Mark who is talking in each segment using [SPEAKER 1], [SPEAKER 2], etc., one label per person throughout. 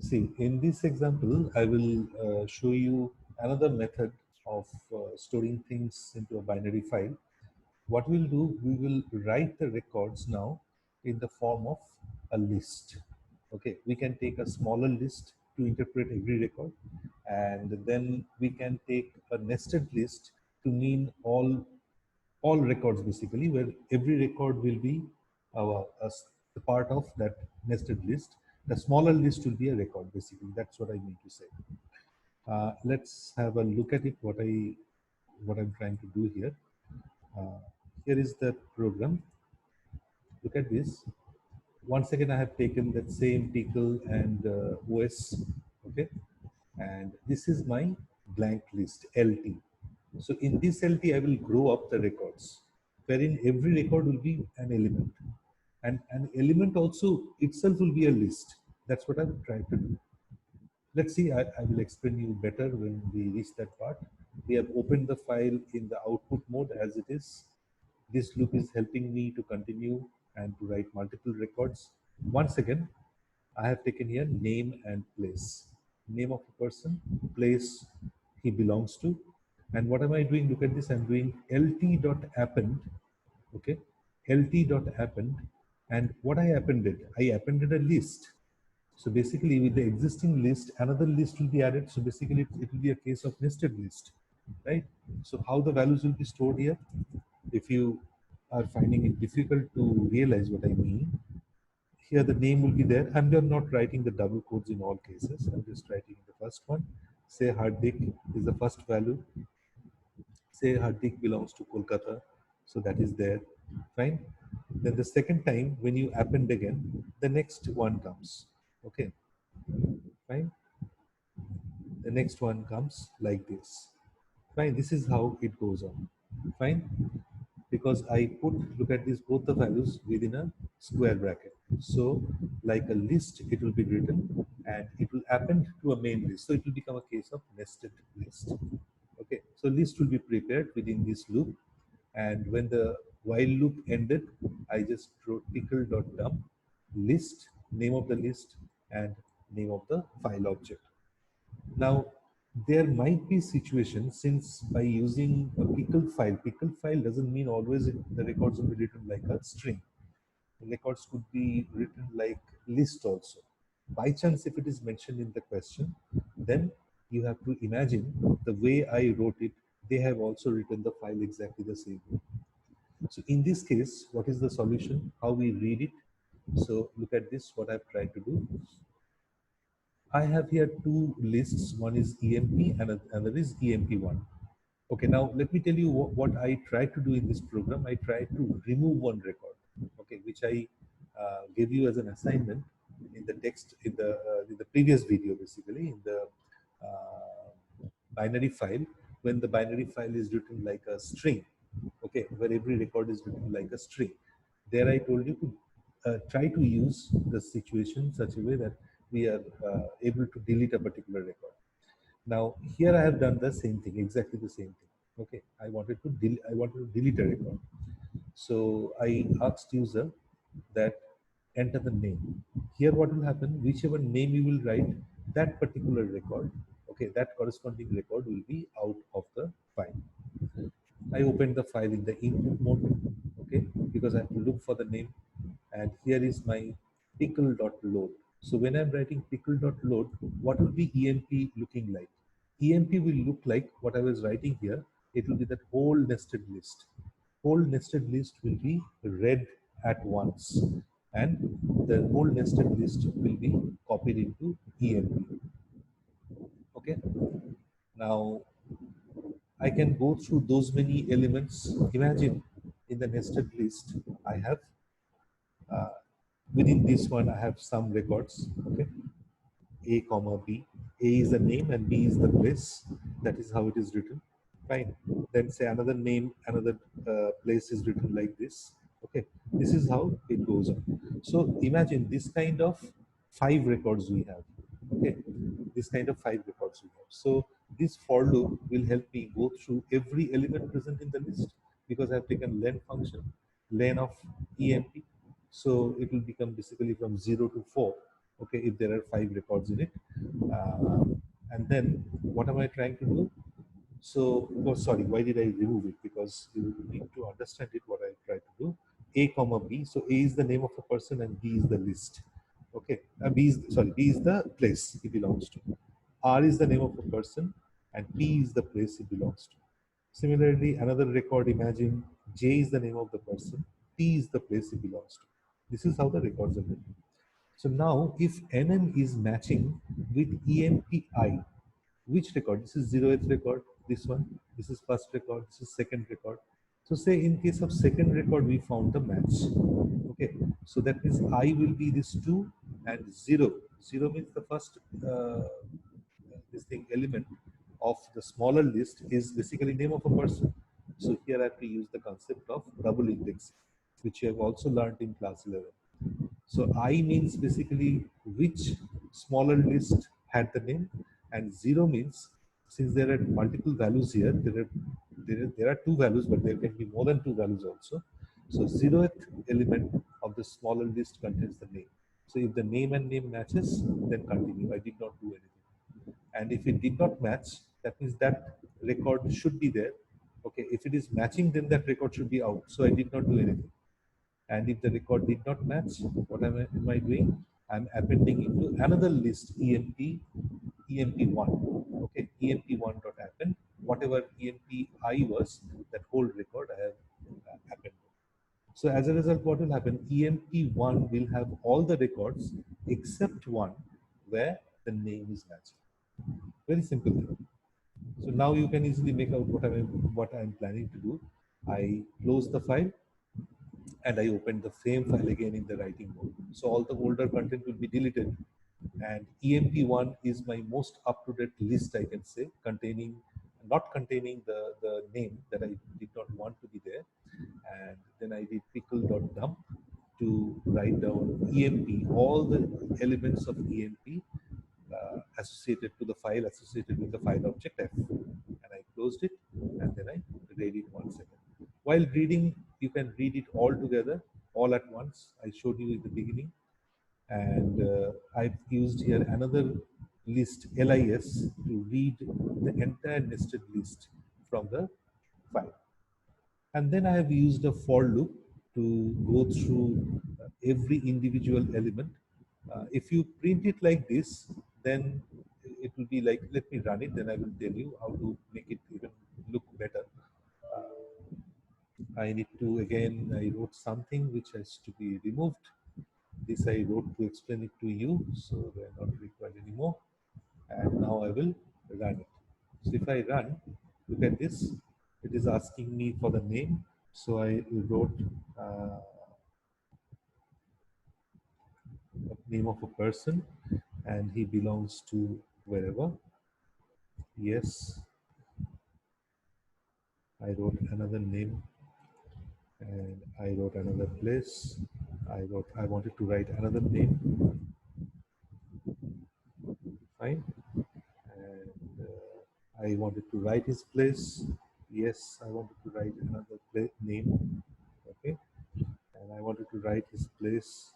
[SPEAKER 1] See, in this example, I will show you another method of storing things into a binary file. What we'll do, we will write the records now in the form of a list. Okay, we can take a smaller list to interpret every record, and then we can take a nested list to mean all records basically, where every record will be a part of that nested list. The smaller list will be a record basically. That's what I mean to say. Let's have a look at it. What I'm trying to do here. Uh, Here is the program. Look at this. Once again, I have taken that same Pickle and OS. Okay, and this is my blank list LT. So in this LT, I will grow up the records, wherein every record will be an element, and an element also itself will be a list. That's what I'm trying to do. Let's see, I will explain you better when we reach that part. We have opened the file in the output mode as it is. This loop is helping me to continue and to write multiple records. Once again, I have taken here name and place. Name of a person, place he belongs to. And what am I doing? Look at this, I'm doing lt.append, okay? lt.append, and what I appended? I appended a list. So basically, with the existing list, another list will be added. So basically, it will be a case of nested list, right? So how the values will be stored here? If you are finding it difficult to realize what I mean, here the name will be there. I'm not writing the double quotes in all cases. I'm just writing the first one. Say Hardik is the first value. Say Hardik belongs to Kolkata. So that is there. Fine. Then the second time when you append again, the next one comes. Okay. Fine. The next one comes like this. Fine. This is how it goes on. Fine. Because I put, look at this, both the values within a square bracket. So like a list, it will be written and it will append to a main list. So it will become a case of nested list. Okay, so list will be prepared within this loop. And when the while loop ended, I just wrote pickle.dump list, name of the list, and name of the file object. Now, there might be situations, since by using a pickle file doesn't mean always the records will be written like a string. The records could be written like list also. By chance, if it is mentioned in the question, then you have to imagine the way I wrote it, they have also written the file exactly the same way. So in this case, what is the solution? How we read it? So look at this, what I've tried to do. I have here two lists. One is EMP and another is EMP1. Okay, now let me tell you what I try to do in this program. I try to remove one record, okay, which I gave you as an assignment in the text in the previous video, basically in the binary file. When the binary file is written like a string, okay, where every record is written like a string, there I told you to try to use the situation such a way that we are able to delete a particular record. Now here I have done the same thing, exactly the same thing. Okay, I wanted to delete a record. So I asked user that enter the name. Here what will happen, whichever name you will write, that particular record, okay, that corresponding record will be out of the file. I opened the file in the input mode, okay, because I have to look for the name. And here is my pickle.load. So when I'm writing pickle.load, what will be EMP looking like? EMP will look like what I was writing here. It will be that whole nested list. Whole nested list will be read at once, and the whole nested list will be copied into EMP. Okay. Now I can go through those many elements. Imagine in the nested list, I have uh, within this one, I have some records. Okay, A comma B. A is the name and B is the place. That is how it is written. Fine. Then say another name, another place is written like this. Okay, this is how it goes on. So imagine this kind of five records we have. Okay, this kind of five records we have. So this for loop will help me go through every element present in the list, because I have taken len function, len of EMP. So it will become basically from 0 to 4. Okay, if there are 5 records in it. uh, and then what am I trying to do? So, oh, sorry, why did I remove it? Because you need to understand it, what I try to do. A comma B. So A is the name of a person and B is the list. Okay, B is the place it belongs to. R is the name of a person and P is the place it belongs to. Similarly, another record, imagine J is the name of the person, T is the place it belongs to. This is how the records are written. So now, if NM is matching with EMPI, which record? This is 0th record, this one, this is first record, this is second record. So say in case of second record, we found the match. Okay, so that means I will be this 2 and 0. 0 means the first this thing element of the smaller list is basically name of a person. So here I have to use the concept of double indexing, which you have also learned in class 11. So I means basically which smaller list had the name, and 0 means since there are multiple values here, there are 2 values, but there can be more than 2 values also. So 0th element of the smaller list contains the name. So if the name and name matches, then continue. I did not do anything. And if it did not match, that means that record should be there. Okay, if it is matching, then that record should be out. So I did not do anything. And if the record did not match, what am I doing? I'm appending into another list, EMP1. Okay, EMP1 dot append. Whatever EMPI was, that whole record I have appended. So as a result, what will happen? EMP1 will have all the records except one where the name is matching. Very simple thing. So now you can easily make out what I'm planning to do. I close the file and I opened the same file again in the writing mode. So all the older content will be deleted. And EMP1 is my most up-to-date list, I can say, not containing the name that I did not want to be there. And then I did pickle.dump to write down EMP, all the elements of EMP associated to the file, associated with the file object F. And I closed it and then I read it once again. While reading, you can read it all together, all at once. I showed you in the beginning. And I've used here another list, LIS, to read the entire nested list from the file. And then I have used a for loop to go through every individual element. If you print it like this, then it will be like, let me run it, then I will tell you how to make it even look better. I need to, again, I wrote something which has to be removed. This I wrote to explain it to you, so they are not required anymore. And now I will run it. So if I run, look at this. It is asking me for the name. So I wrote a name of a person, and he belongs to wherever. Yes, I wrote another name, and I wrote another place. I wanted to write another name. Fine. And I wanted to write his place. Yes, I wanted to write another name. Okay, and I wanted to write his place.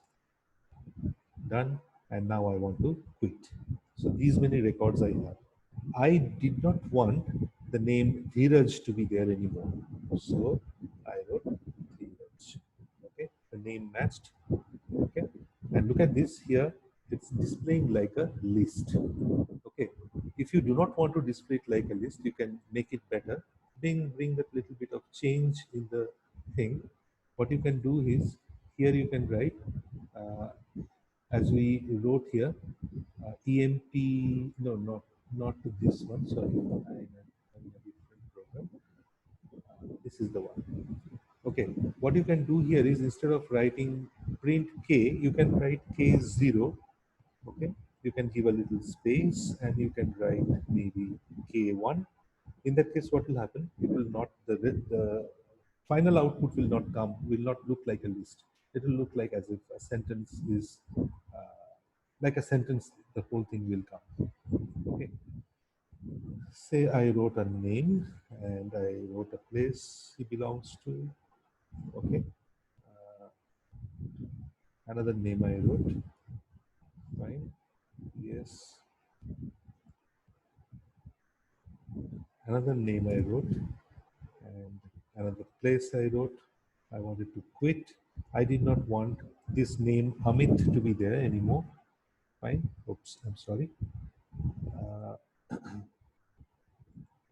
[SPEAKER 1] Done. And now I want to quit. So these many records I have. I did not want the name Dheeraj to be there anymore. So I wrote Dheeraj. Okay, the name matched. Okay, and look at this here. It's displaying like a list. Okay, if you do not want to display it like a list, you can make it better. Bring that little bit of change in the thing. What you can do is here you can write uh, as we wrote here, EMP, no, not this one, sorry, I'm in a different program. This is the one. Okay, what you can do here is instead of writing print K, you can write K0. Okay, you can give a little space and you can write maybe K1. In that case, what will happen? It will not, the final output will not look like a list. It will look like as if a sentence is, like a sentence, the whole thing will come. Okay. Say I wrote a name and I wrote a place he belongs to. Okay. Another name I wrote. Fine. Yes. Another name I wrote, and another place I wrote. I wanted to quit. I did not want this name Amit to be there anymore. Fine. Oops, I'm sorry. Uh,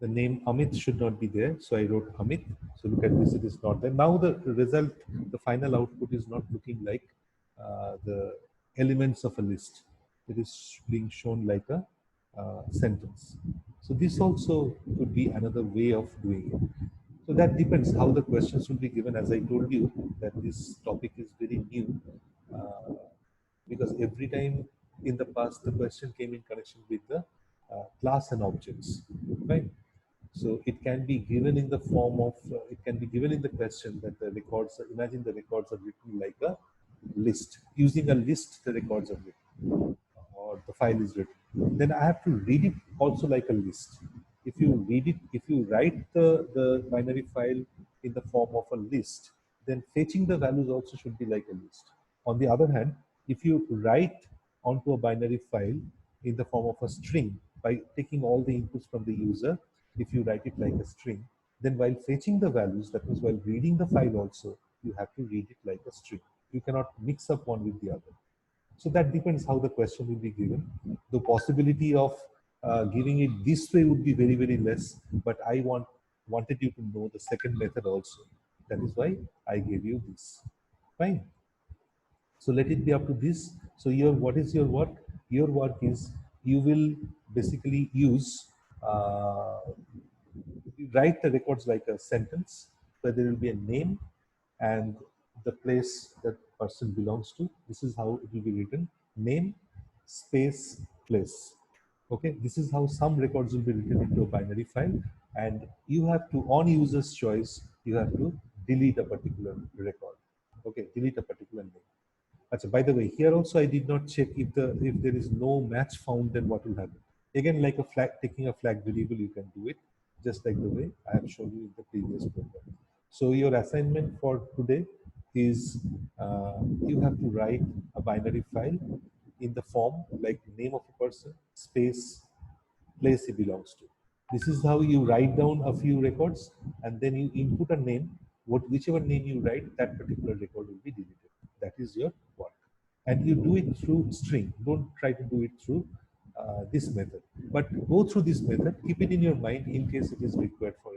[SPEAKER 1] the name Amit should not be there. So I wrote Amit. So look at this, it is not there. Now the result, the final output is not looking like the elements of a list. It is being shown like a sentence. So this also could be another way of doing it. So that depends how the questions will be given. As I told you that this topic is very new. Uh, because every time in the past the question came in connection with the class and objects, right? So it can be given in the form of, it can be given in the question that the records, imagine the records are written like a list. Using a list, the records are written or the file is written. Then I have to read it also like a list. If you read it, if you write the binary file in the form of a list, then fetching the values also should be like a list. On the other hand, if you write onto a binary file in the form of a string by taking all the inputs from the user, if you write it like a string, then while fetching the values, that means while reading the file also, you have to read it like a string. You cannot mix up one with the other. So that depends how the question will be given. The possibility of giving it this way would be very, very less, but I wanted you to know the second method also. That is why I gave you this. Fine. So let it be up to this. So your, what is your work? Your work is you will basically use, you write the records like a sentence where there will be a name and the place that person belongs to. This is how it will be written: name, space, place. Okay, this is how some records will be written into a binary file, and you have to, on user's choice, you have to delete a particular record. Okay, delete a particular name. Achha, by the way, here also I did not check if there is no match found, then what will happen. Again, like a flag, taking a flag variable, you can do it just like the way I have shown you in the previous program. So your assignment for today is you have to write a binary file in the form like name of a person, space, place he belongs to. This is how you write down a few records and then you input a name. Whichever name you write, that particular record will be deleted. That is your work. And you do it through string. Don't try to do it through this method. But go through this method, keep it in your mind in case it is required for